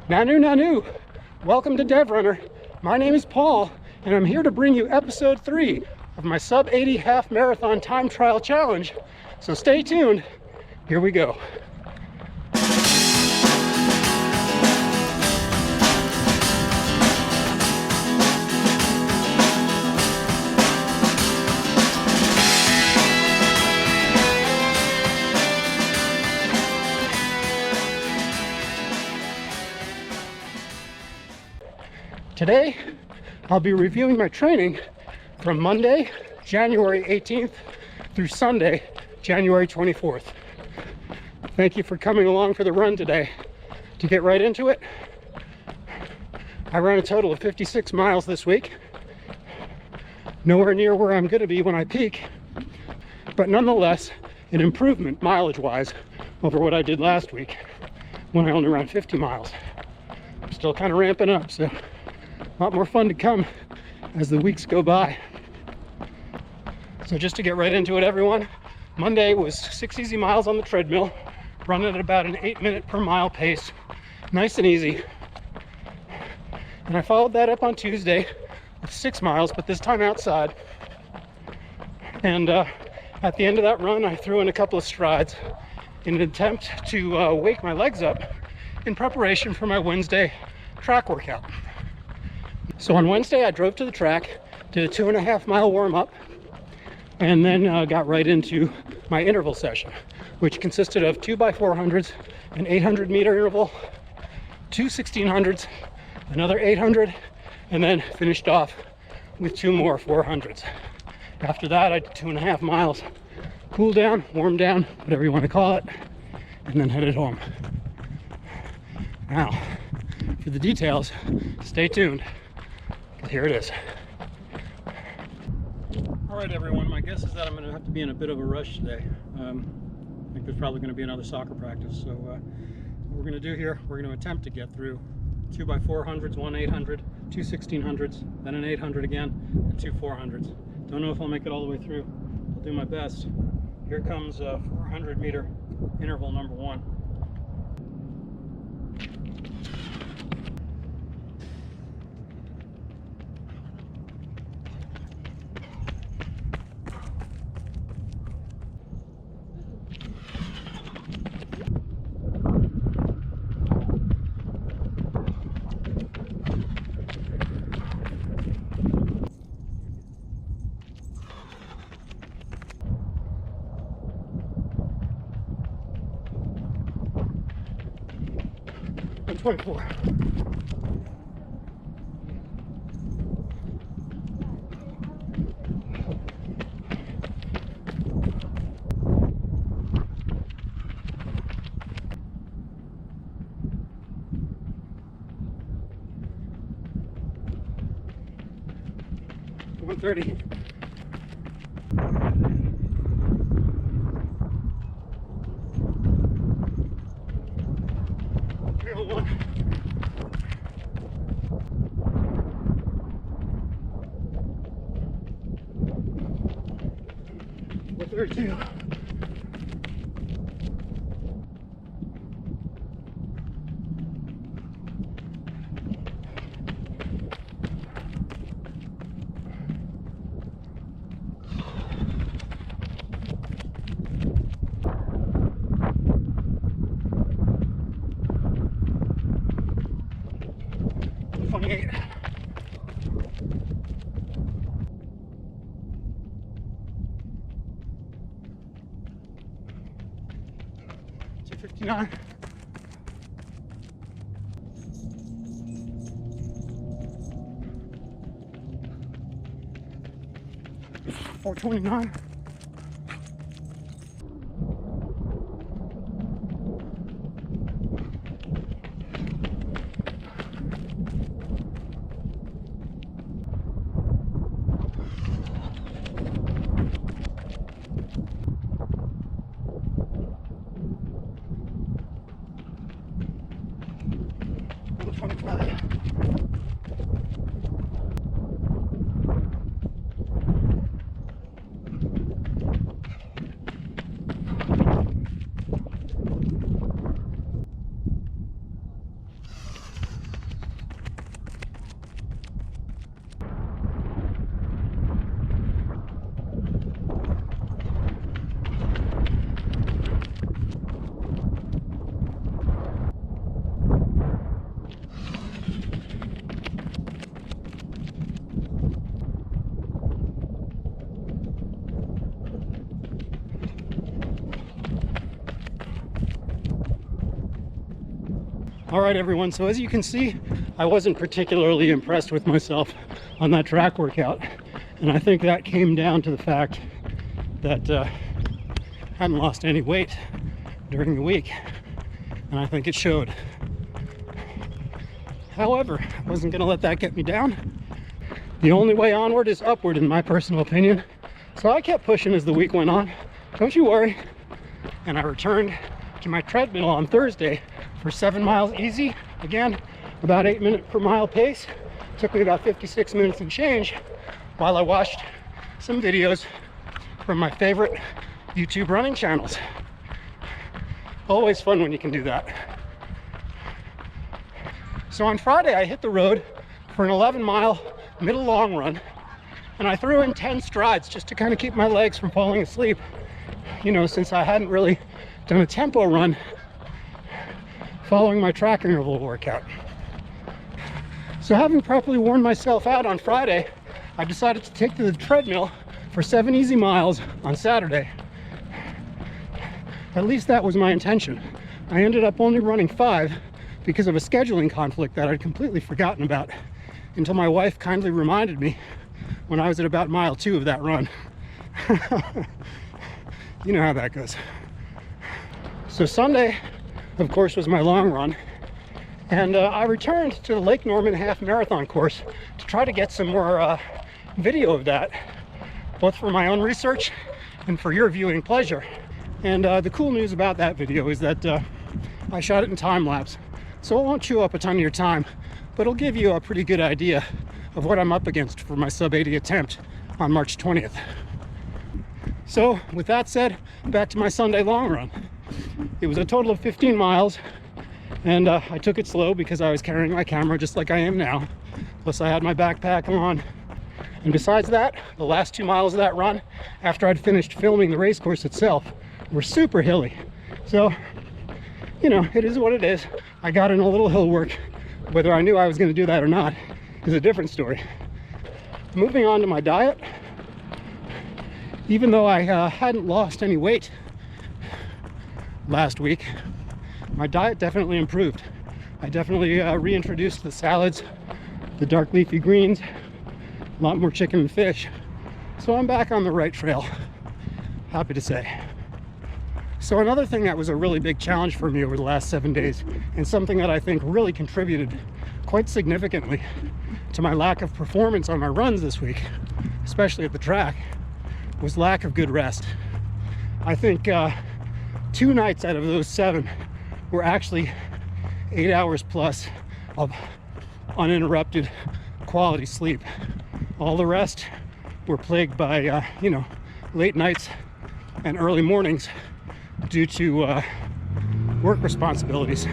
Nanu Nanu! Welcome to DevRunner. My name is Paul, and I'm here to bring you episode 3 of my sub 80 half marathon time trial challenge. So stay tuned. Here we go. Today, I'll be reviewing my training from Monday, January 18th through Sunday, January 24th. Thank you for coming along for the run today. To get right into it, I ran a total of 56 miles this week. Nowhere near where I'm going to be when I peak, but nonetheless, an improvement mileage-wise over what I did last week when I only ran 50 miles. I'm still kind of ramping up, so a lot more fun to come as the weeks go by. So just to get right into it, everyone, Monday was 6 easy miles on the treadmill, running at about an 8-minute per mile pace, nice and easy. And I followed that up on Tuesday with 6 miles, but this time outside. And at the end of that run, I threw in a couple of strides in an attempt to wake my legs up in preparation for my Wednesday track workout. So on Wednesday, I drove to the track, did a 2.5 mile warm-up, and then got right into my interval session, which consisted of 2x400s, an 800-meter interval, 2 1600s, another 800, and then finished off with 2 more 400s. After that, I did 2.5 miles, cool down, warm down, whatever you want to call it, and then headed home. Now, for the details, stay tuned. Here it is. All right, everyone, my guess is that I'm going to have to be in a bit of a rush today. I think there's probably going to be another soccer practice. So what we're going to do here, we're going to attempt to get through 2x400s, 1 800, 2 1600s, then an 800 again, and 2 400s. Don't know if I'll make it all the way through. I'll do my best. Here comes 400-meter interval number 1. And 24. One 30. One. 32. 28. 259. 429. 25. 2 All right, everyone, so as you can see, I wasn't particularly impressed with myself on that track workout. And I think that came down to the fact that I hadn't lost any weight during the week. And I think it showed. However, I wasn't going to let that get me down. The only way onward is upward, in my personal opinion. So I kept pushing as the week went on. Don't you worry. And I returned to my treadmill on Thursday for 7 miles easy. Again, about 8 minute per mile pace. Took me about 56 minutes and change while I watched some videos from my favorite YouTube running channels. Always fun when you can do that. So on Friday, I hit the road for an 11-mile middle long run, and I threw in 10 strides just to kind of keep my legs from falling asleep, you know, since I hadn't really done a tempo run following my track interval workout. So having properly worn myself out on Friday, I decided to take to the treadmill for 7 easy miles on Saturday. At least that was my intention. I ended up only running 5 because of a scheduling conflict that I'd completely forgotten about until my wife kindly reminded me when I was at about mile 2 of that run. You know how that goes. So Sunday, of course, was my long run, and I returned to the Lake Norman half marathon course to try to get some more video of that, both for my own research and for your viewing pleasure. And the cool news about that video is that I shot it in time lapse, so it won't chew up a ton of your time, but it'll give you a pretty good idea of what I'm up against for my sub 80 attempt on March 20th. So with that said, back to my Sunday long run. It was a total of 15 miles, and I took it slow because I was carrying my camera just like I am now. Plus I had my backpack on. And besides that, the last 2 miles of that run, after I'd finished filming the race course itself, were super hilly. So, you know, it is what it is. I got in a little hill work. Whether I knew I was going to do that or not is a different story. Moving on to my diet. Even though I hadn't lost any weight last week, my diet definitely improved. I definitely reintroduced the salads, the dark leafy greens, a lot more chicken and fish. So I'm back on the right trail, happy to say. So another thing that was a really big challenge for me over the last 7 days, and something that I think really contributed quite significantly to my lack of performance on my runs this week, especially at the track, was lack of good rest. I think 2 nights out of those 7 were actually 8 hours plus of uninterrupted quality sleep. All the rest were plagued by you know, late nights and early mornings due to work responsibilities.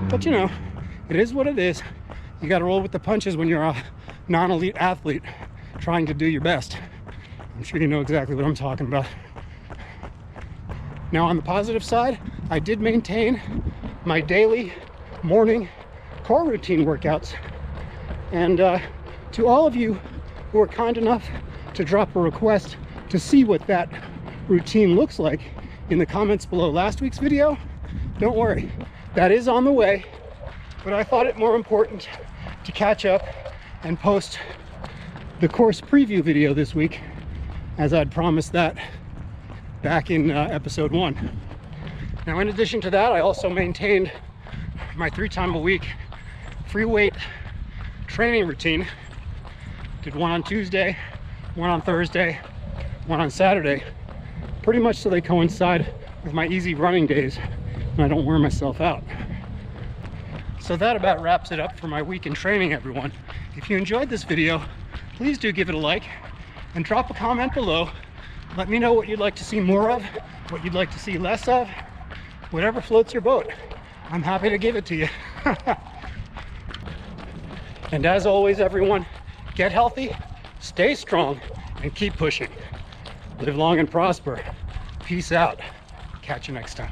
But you know, it is what it is. You got to roll with the punches when you're a non-elite athlete trying to do your best. I'm sure you know exactly what I'm talking about. Now on the positive side, I did maintain my daily morning core routine workouts. And to all of you who are kind enough to drop a request to see what that routine looks like in the comments below last week's video, don't worry, that is on the way. But I thought it more important to catch up and post the course preview video this week, as I'd promised that back in episode 1. Now, in addition to that, I also maintained my 3 times a week free weight training routine. Did 1 on Tuesday, 1 on Thursday, 1 on Saturday, pretty much so they coincide with my easy running days and I don't wear myself out. So that about wraps it up for my week in training, everyone. If you enjoyed this video, please do give it a like and drop a comment below. Let me know what you'd like to see more of, what you'd like to see less of, whatever floats your boat. I'm happy to give it to you. And as always, everyone, get healthy, stay strong, and keep pushing. Live long and prosper. Peace out. Catch you next time.